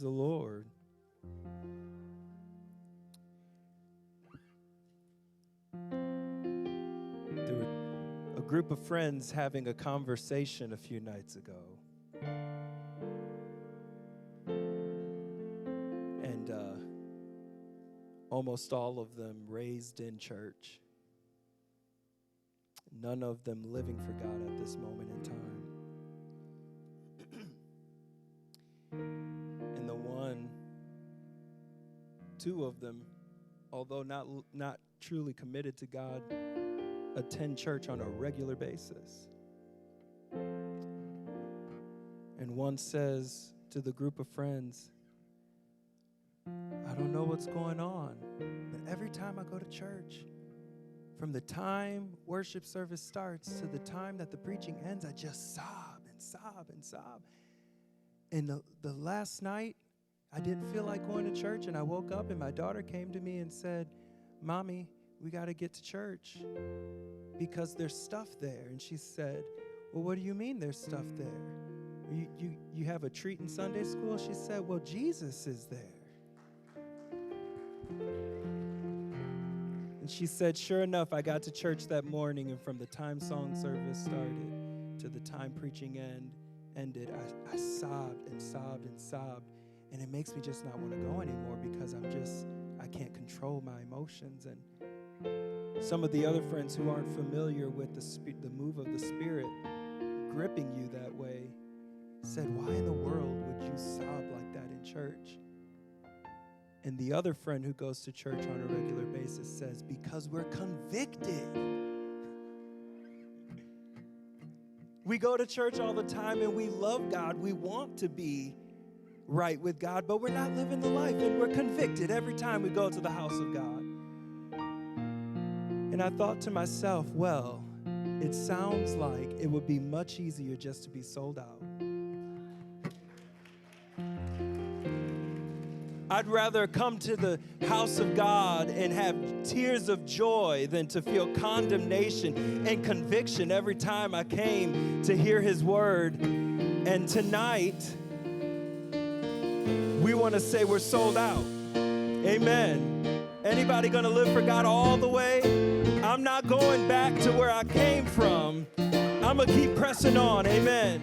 the Lord. There were a group of friends having a conversation a few nights ago. And almost all of them raised in church. None of them living for God at this moment in time. And two of them, although not truly committed to God, attend church on a regular basis. And one says to the group of friends, I don't know what's going on, but every time I go to church, from the time worship service starts to the time that the preaching ends, I just sob and sob and sob. And the last night, I didn't feel like going to church, and I woke up and my daughter came to me and said, Mommy, we got to get to church because there's stuff there. And she said, well, what do you mean there's stuff there? You have a treat in Sunday school? She said, well, Jesus is there. And she said, sure enough, I got to church that morning, and from the time song service started to the time preaching ended, I sobbed and sobbed and sobbed. And it makes me just not want to go anymore because I can't control my emotions. And some of the other friends who aren't familiar with the move of the Spirit gripping you that way said, why in the world would you sob like that in church? And the other friend who goes to church on a regular basis says, because we're convicted. We go to church all the time and we love God. We want to be right with God, but we're not living the life, and we're convicted every time we go to the house of God. And I thought to myself, well, it sounds like it would be much easier just to be sold out. I'd rather come to the house of God and have tears of joy than to feel condemnation and conviction every time I came to hear His word. And tonight, we want to say we're sold out. Amen. Anybody going to live for God all the way? I'm not going back to where I came from. I'm going to keep pressing on. Amen.